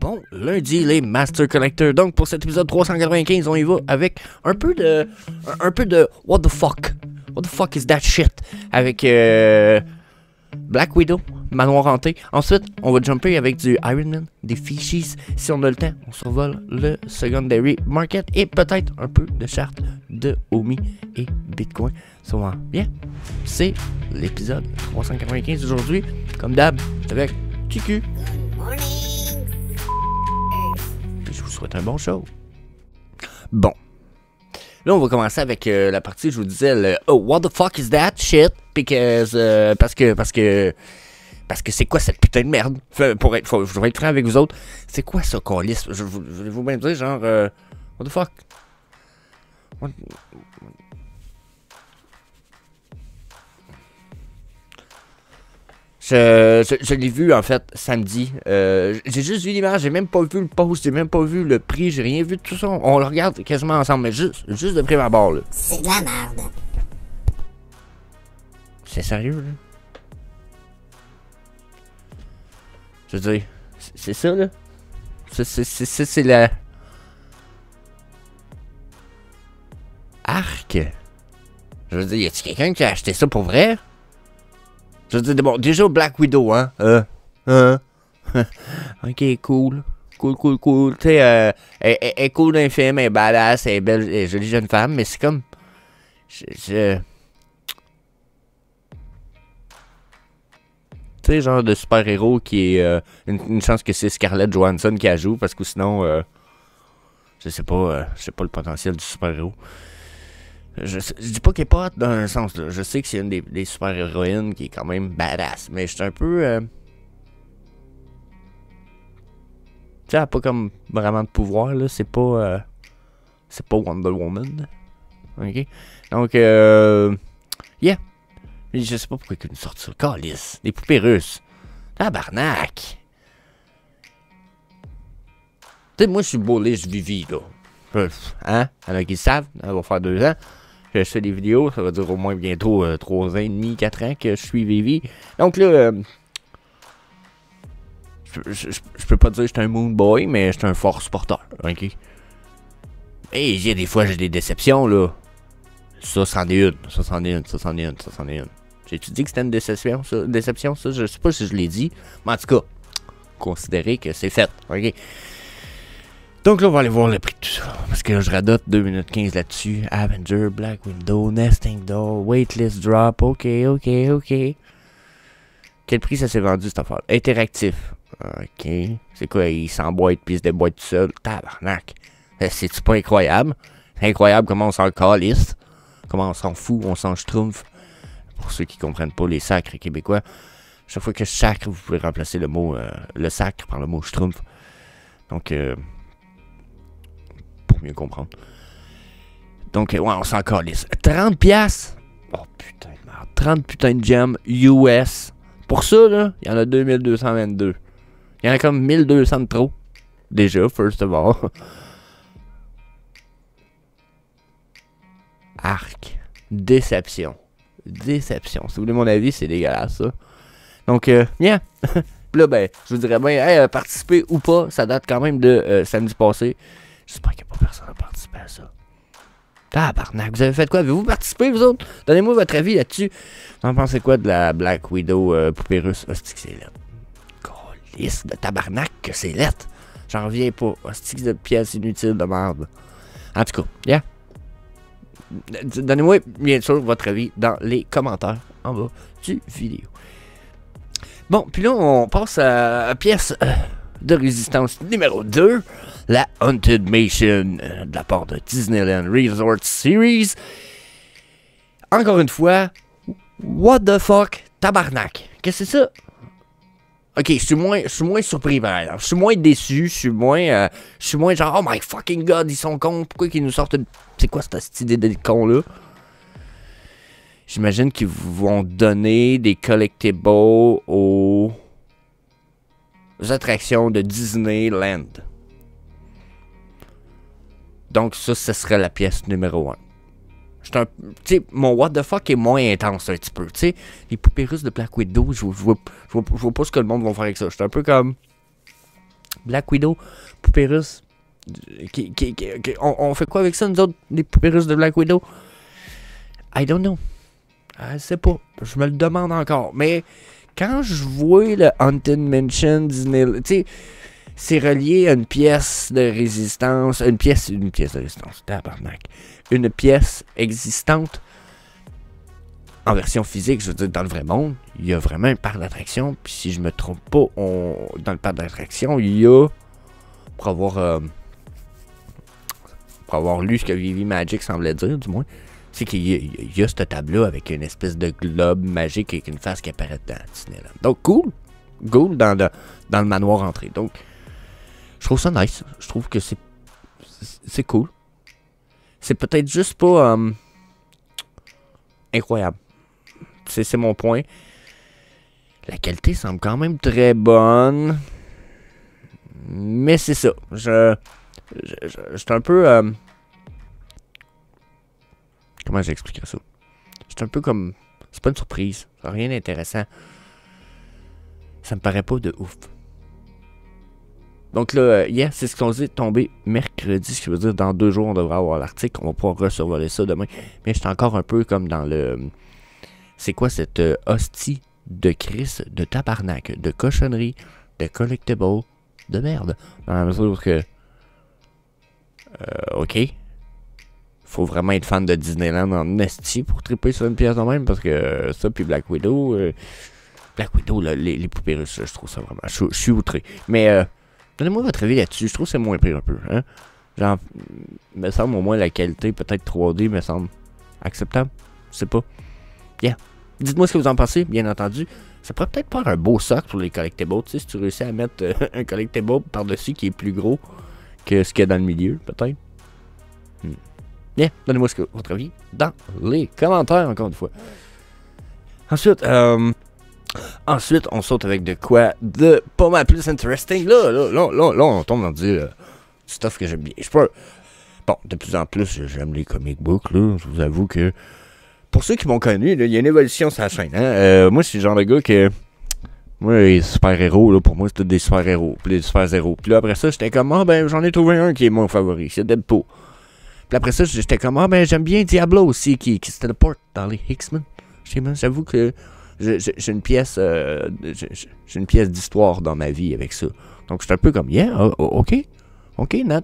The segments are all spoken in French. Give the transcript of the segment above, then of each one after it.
Bon lundi les Master Collectors. Donc pour cet épisode 395, on y va avec un peu de what the fuck. What the fuck is that shit avec Black Widow, Manoir hanté. Ensuite, on va jumper avec du Iron Man, des Fishies. Si on a le temps, on survole le Secondary Market et peut-être un peu de charte de Omi et Bitcoin. Ça va bien. C'est l'épisode 395 d'aujourd'hui. Comme d'hab, avec TQ. Je vous souhaite un bon show. Bon. Là, on va commencer avec la partie, je vous disais, le oh, what the fuck is that shit? Because, parce que c'est quoi cette putain de merde? Je vais être franc avec vous autres. C'est quoi ça, calice? Je vais vous même dire, genre, what the fuck? Je l'ai vu en fait samedi. J'ai juste vu l'image, j'ai même pas vu le post, j'ai même pas vu le prix, j'ai rien vu de tout ça. On le regarde quasiment ensemble, mais juste de prime abord là. C'est de la merde. C'est sérieux là? Je veux dire, c'est ça là? C'est la... Arc! Je veux dire, y a-t-il quelqu'un qui a acheté ça pour vrai? Je veux dire, bon, déjà Black Widow, hein? Ok, cool. Cool. Tu sais, elle est cool dans le film, elle est badass, elle est belle, elle est jolie jeune femme, mais c'est comme... Tu sais, genre de super-héros qui est... une chance que c'est Scarlett Johansson qui la joue, parce que sinon... je sais pas le potentiel du super-héros. Je dis pas qu'elle est pas hot dans un sens, là. Je sais que c'est une des super-héroïnes qui est quand même badass, mais je suis un peu... Tu sais, elle a pas comme vraiment de pouvoir, là. C'est pas Wonder Woman. Ok? Donc, yeah. Je sais pas pourquoi ils nous sortent ça. Calice. Des poupées russes. Tabarnak. Tu sais, moi, je suis bullish Vivi, là. Hein? Alors qu'ils savent, elle va faire 2 ans. Je fais des vidéos, ça va dire au moins bientôt 3 ans et demi, 4 ans que je suis Vivi. Donc là, je peux pas dire que je suis un moon boy, mais je suis un fort supporter, ok? Et il y a des fois, j'ai des déceptions, là. Ça, c'en est une. J'ai-tu dit que c'était une déception, ça? Je sais pas si je l'ai dit, mais en tout cas, considérez que c'est fait, ok? Donc là, on va aller voir le prix de tout ça. Parce que là, je radote 2 minutes 15 là-dessus. Avenger, Black Widow, Nesting Doll, Waitlist Drop. Ok. Quel prix ça s'est vendu, cette affaire? Interactif. Ok. C'est quoi, il s'emboîte puis il se déboîte tout seul? Tabarnak. C'est-tu pas incroyable? C'est incroyable comment on s'en calisse. Comment on s'en fout, on s'en schtroumpf. Pour ceux qui comprennent pas les sacres québécois. Chaque fois que sacre, vous pouvez remplacer le mot, le sacre par le mot schtroumpf. Donc, mieux comprendre. Donc, ouais, on s'en calisse. 30$. Oh putain de merde. 30 putains de gemmes US. Pour ça, là, il y en a 2222. Il y en a comme 1200 de trop. Déjà, first of all. Arc. Déception. Si vous voulez mon avis, c'est dégueulasse, ça. Donc, yeah. Là, ben, je vous dirais bien, hey, participer ou pas, ça date quand même de samedi passé. J'espère qu'il n'y a pas personne à participer à ça. Tabarnak, vous avez fait quoi? Avez-vous participé, vous autres? Donnez-moi votre avis là-dessus. Vous en pensez quoi de la Black Widow poupée russe? Hostie que c'est lettre. Calisse de tabarnak que c'est lettre. J'en reviens pas. Hostie de pièces inutiles de merde. En tout cas, yeah. Donnez-moi, bien sûr, votre avis dans les commentaires en bas du vidéo. Bon, puis là, on passe à la pièce... de résistance numéro 2, la Haunted Mansion de la part de Disneyland Resort Series. Encore une fois, what the fuck, tabarnak. Qu'est-ce que c'est ça? Ok, je suis moins surpris par exemple. Je suis moins déçu, je suis moins genre, oh my fucking god, ils sont cons, pourquoi qu'ils nous sortent une... C'est quoi cette idée de con là? J'imagine qu'ils vont donner des collectibles aux attractions de Disneyland. Donc ça, ce serait la pièce numéro 1. Tu sais, mon what the fuck est moins intense un petit peu. Tu sais, les poupées russes de Black Widow, je vois pas ce que le monde va faire avec ça. J'étais un peu comme... Black Widow, poupée russe. On fait quoi avec ça, nous autres, les poupées russes de Black Widow? I don't know. Je sais pas. Je me le demande encore. Mais quand je vois le Haunted Mansion Disney, tu sais, c'est relié à une pièce de résistance. Une pièce de résistance. Tabarnak. Une pièce existante en version physique, je veux dire, dans le vrai monde, il y a vraiment un parc d'attractions. Puis si je me trompe pas, dans le parc d'attractions, il y a, pour avoir lu ce que Vivi Magic semblait dire, du moins, c'est qu'il y a cette table-là avec une espèce de globe magique avec une face qui apparaît dans Disneyland. Donc, cool. Cool dans le manoir entrée. Donc, je trouve ça nice. Je trouve que c'est cool. C'est peut-être juste pas incroyable. C'est mon point. La qualité semble quand même très bonne. Mais c'est ça. Je suis un peu... comment j'expliquerais ça? C'est un peu comme... C'est pas une surprise. Rien d'intéressant. Ça me paraît pas de ouf. Donc là, c'est ce qu'on dit tomber mercredi. Ce qui veut dire dans 2 jours, on devrait avoir l'article. On va pouvoir resurvoler ça demain. Mais j'étais encore un peu comme dans le... C'est quoi cette hostie de Chris, de tabarnak, de cochonnerie, de collectible, de merde? Dans la mesure que... OK. Faut vraiment être fan de Disneyland en esti pour triper sur une pièce de même, parce que ça, puis Black Widow... Black Widow, là, les poupées russes, je trouve ça vraiment... Je suis outré. Mais, donnez-moi votre avis là-dessus. Je trouve que c'est moins pire un peu, hein? Genre, me semble au moins la qualité, peut-être 3D, me semble acceptable. Je sais pas. Yeah. Dites-moi ce que vous en pensez, bien entendu. Ça pourrait peut-être faire un beau socle pour les collectibles. Tu sais, si tu réussis à mettre un collectible par-dessus qui est plus gros que ce qu'il y a dans le milieu, peut-être. Bien, donnez-moi votre avis dans les commentaires, encore une fois. Ensuite, on saute avec de quoi de pas mal plus interesting. Là, on tombe dans du stuff que j'aime bien. Bon, de plus en plus, j'aime les comic books, là. Je vous avoue que pour ceux qui m'ont connu, il y a une évolution sur la chaîne. Hein? Moi, je suis le genre de gars que... Moi, les super-héros, là, pour moi, c'est tous des super-héros. Puis des super-héros. Puis là, après ça, j'étais comme, j'en ai trouvé un qui est mon favori. C'est Deadpool. Puis après ça, j'étais comme, j'aime bien Diablo aussi, qui se téléporte dans les X-Men. J'avoue que j'ai une pièce d'histoire dans ma vie avec ça. Donc, j'étais un peu comme, OK, not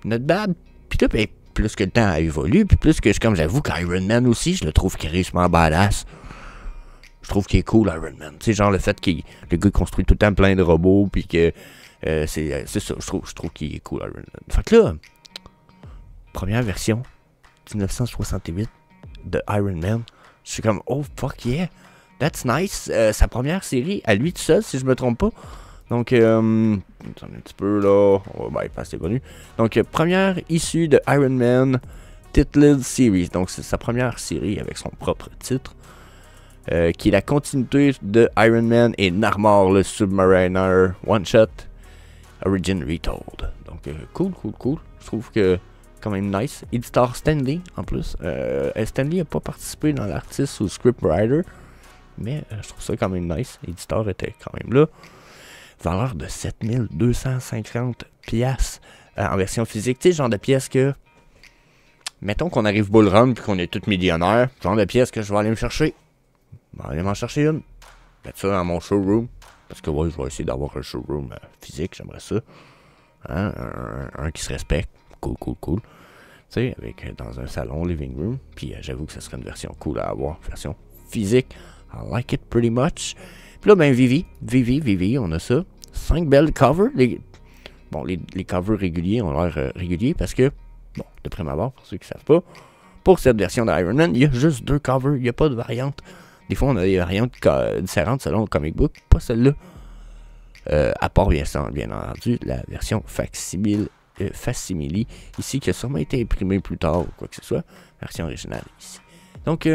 bad. Puis là, ben, plus que le temps a évolué, puis plus que j'avoue qu'Iron Man aussi, je le trouve carrément badass. Je trouve qu'il est cool, Iron Man. Tu sais, genre le fait que le gars construit tout le temps plein de robots, puis que c'est ça, je trouve qu'il est cool, Iron Man. Fait que là, première version, 1968, de Iron Man, je suis comme, oh fuck yeah, that's nice. Sa première série, à lui tout seul, si je me trompe pas. Donc, un petit peu là, on va bypasser les bonus. Donc, première issue de Iron Man Titled Series. Donc, c'est sa première série avec son propre titre. Qui est la continuité de Iron Man et Narmor le Submariner One Shot Origin Retold. Donc, cool. Je trouve que quand même nice. Éditeur Stanley en plus. Stanley n'a pas participé dans l'artiste ou scriptwriter. Mais je trouve ça quand même nice. L'éditeur était quand même là. Valeur de 7250 pièces en version physique. Tu sais, genre de pièces que... Mettons qu'on arrive bull run puis qu'on est tous millionnaires. Genre de pièces que je vais aller me chercher. Je vais aller m'en chercher une. Mettre ça dans mon showroom. Parce que ouais, je vais essayer d'avoir un showroom physique. J'aimerais ça. Hein? Un qui se respecte. Cool. Tu sais, avec dans un salon, living room. Puis j'avoue que ça serait une version cool à avoir. Version physique. I like it pretty much. Puis là, ben Vivi, on a ça. 5 belles covers. Les covers réguliers ont l'air réguliers parce que, bon, de prime abord, pour ceux qui ne savent pas, pour cette version d'Iron Man, il y a juste 2 covers. Il n'y a pas de variante. Des fois, on a des variantes différentes selon le comic book. Pas celle-là. À part, bien entendu, la version facsimile ici, qui a sûrement été imprimée plus tard ou quoi que ce soit. Version originale ici. Donc,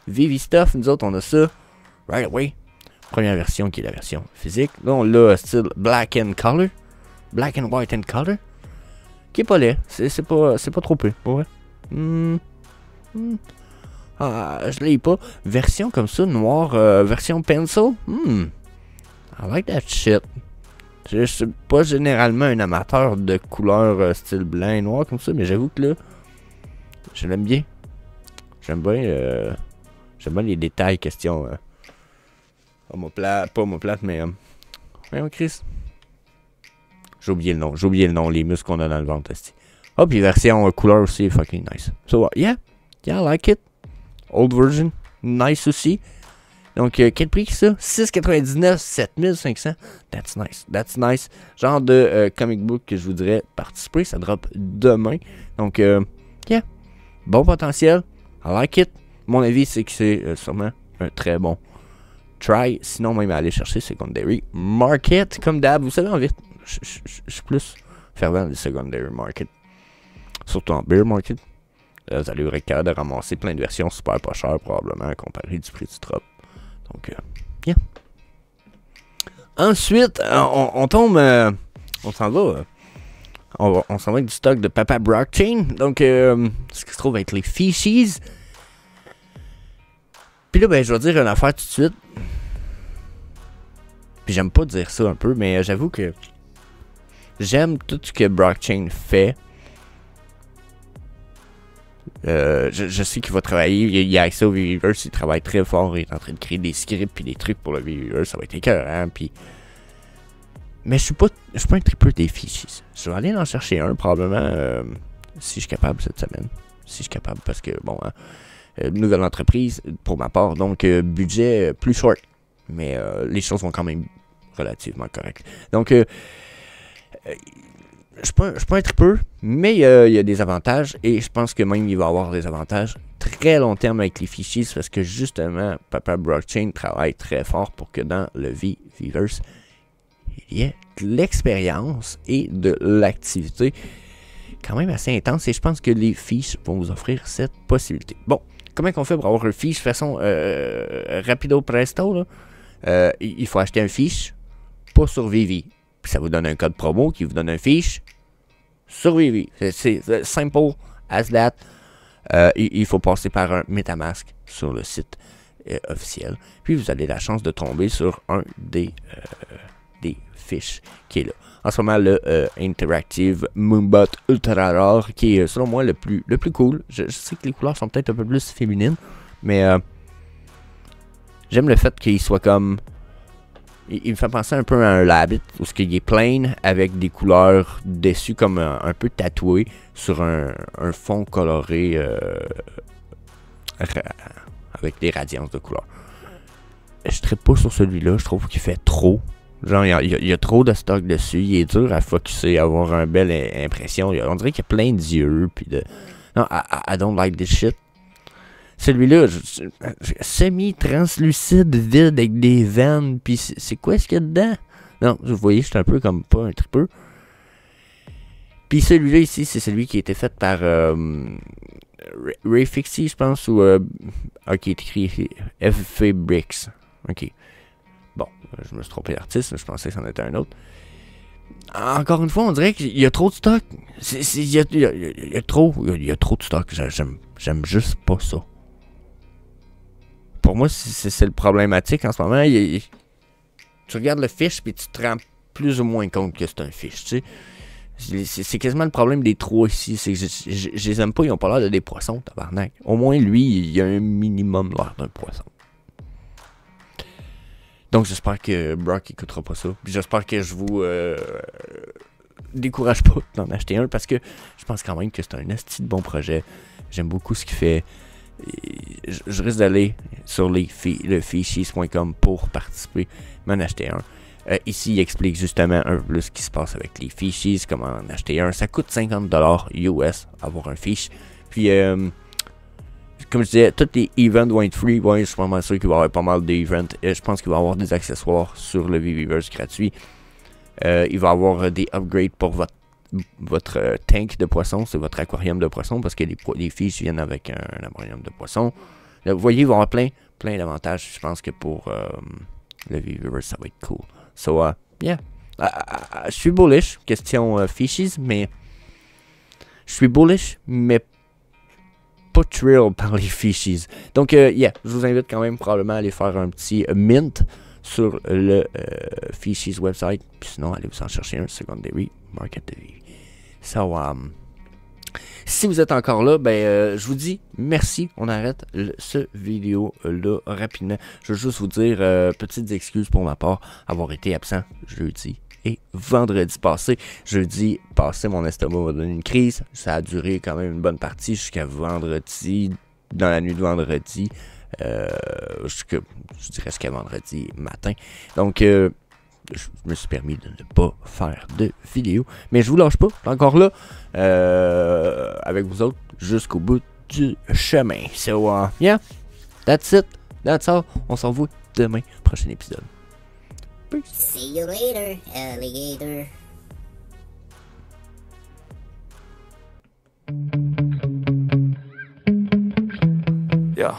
Vivi Stuff, nous autres, on a ça. Right away. Première version qui est la version physique. Là, on l'a style black and white and color. Qui est pas laid. C'est pas trop peu. Ouais. Je l'ai pas. Version comme ça, noire, version pencil. I like that shit. Je suis pas généralement un amateur de couleurs style blanc et noir comme ça, mais j'avoue que là, je l'aime bien. J'aime bien les détails question. Pas omoplate, mais... voyons, Chris. J'ai oublié le nom, les muscles qu'on a dans le ventre. Oh, puis version couleur aussi, fucking nice. So, yeah, I like it. Old version, nice aussi. Donc, quel prix que ça? 6,99, 7500. That's nice. Genre de comic book que je voudrais participer. Ça drop demain. Donc, yeah. Bon potentiel. I like it. Mon avis, c'est que c'est sûrement un très bon try. Sinon, même aller chercher Secondary Market. Comme d'hab, vous savez, en vite, je suis plus fervent du Secondary Market. Surtout en Beer Market. Vous allez être capable de ramasser plein de versions super pas chères, probablement, comparé du prix du drop. Donc, yeah. Ensuite, on tombe... on s'en va... on s'en va avec du stock de Papa Blockchain. Donc, ce qui se trouve être les Fishies. Puis là, ben, je vais dire une affaire tout de suite. Puis j'aime pas dire ça un peu, mais j'avoue que j'aime tout ce que Blockchain fait. Je sais qu'il va travailler, il y a accès au Weaverse, il travaille très fort, il est en train de créer des scripts et des trucs pour le Weaverse, ça va être écœurant, puis... Mais je suis pas un tripeux des Fishies. Je vais aller en chercher un, probablement, si je suis capable cette semaine. Si je suis capable, parce que, bon, hein, nouvelle entreprise, pour ma part, donc budget plus short. Mais les choses vont quand même relativement correctes. Donc, je suis pas un tripeux, mais il y a des avantages. Et je pense que même il va y avoir des avantages très long terme avec les fichiers. Parce que justement, Papa Blockchain travaille très fort pour que dans le Weaverse, il y ait de l'expérience et de l'activité quand même assez intense. Et je pense que les fiches vont vous offrir cette possibilité. Bon, comment on fait pour avoir une fiche de façon rapido presto là? Il faut acheter un fiche, pas sur Vivi. Puis ça vous donne un code promo qui vous donne un fiche sur Vivi. C'est simple as that. Il faut passer par un MetaMask sur le site officiel. Puis vous avez la chance de tomber sur un des fiches qui est là. En ce moment, le Interactive Moonbot Ultra Rare, qui est selon moi le plus cool. Je sais que les couleurs sont peut-être un peu plus féminines, mais j'aime le fait qu'il soit comme... Il me fait penser un peu à un Labbit, où il est plain avec des couleurs dessus comme un peu tatouées sur un fond coloré avec des radiances de couleurs. Je ne pas sur celui-là, je trouve qu'il fait trop. Genre, il y a trop de stock dessus, il est dur à focusser, à avoir une belle impression. On dirait qu'il y a plein d'yeux, puis de... Non, I don't like this shit. Celui-là, semi-translucide, vide, avec des veines, puis c'est quoi ce qu'il y a dedans? Non, vous voyez, je suis un peu comme pas un tripeux. Puis celui-là ici, c'est celui qui a été fait par Ray Fixie, je pense, ou... qui est écrit ici, FF Bricks. Ok. Bon, je me suis trompé d'artiste, je pensais que c'en était un autre. Encore une fois, on dirait qu'il y a trop de stock. Il y a trop de stock. J'aime juste pas ça. Pour moi, c'est le problématique en ce moment. Tu regardes le fiche, puis tu te rends plus ou moins compte que c'est un fiche, tu sais. C'est quasiment le problème des trois ici. C'est que je les aime pas, ils ont pas l'air de des poissons, tabarnak. Au moins, lui, il a un minimum l'air d'un poisson. Donc, j'espère que Brock écoutera pas ça. Puis j'espère que je vous décourage pas d'en acheter un, parce que je pense quand même que c'est un esti de bon projet. J'aime beaucoup ce qu'il fait. Je risque d'aller sur le fishies.com pour participer, m'en acheter un. Ici, il explique justement un peu plus ce qui se passe avec les Fishies, comment en acheter un. Ça coûte 50$ US avoir un fiche. Puis, comme je disais, tous les events vont être free. Ouais, je suis vraiment sûr qu'il va y avoir pas mal d'events. Je pense qu'il va y avoir des accessoires sur le Weaverse gratuit. Il va y avoir des upgrades pour votre tank de poisson, c'est votre aquarium de poisson, parce que les fiches viennent avec un aquarium de poisson. Là, vous voyez, il va y avoir plein d'avantages. Je pense que pour le Weaverse, ça va être cool. So, yeah. Je suis bullish, question fishies, mais... Je suis bullish, mais pas thrilled par les fishies. Donc, yeah, je vous invite quand même probablement à aller faire un petit mint sur le Fishies website. Puis sinon, allez vous en chercher un Secondary Market de vie. So, si vous êtes encore là, ben, je vous dis merci. On arrête ce vidéo-là rapidement. Je veux juste vous dire, petites excuses pour ma part, avoir été absent jeudi et vendredi passé. Jeudi passé, mon estomac m'a donné une crise. Ça a duré quand même une bonne partie jusqu'à vendredi, dans la nuit de vendredi, je dirais jusqu'à vendredi matin. Donc, je me suis permis de ne pas faire de vidéo. Mais je vous lâche pas, encore là, avec vous autres, jusqu'au bout du chemin. So, yeah, that's it, that's all. On se revoit demain, prochain épisode. Peace. See you later, alligator. Yeah.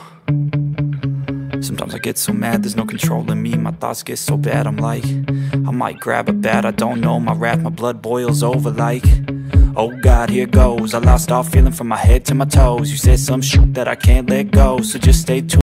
Sometimes I get so mad, there's no controlling me. My thoughts get so bad, I'm like, I might grab a bat, I don't know. My wrath, my blood boils over like, oh God, here goes. I lost all feeling from my head to my toes. You said some shit that I can't let go, so just stay tuned.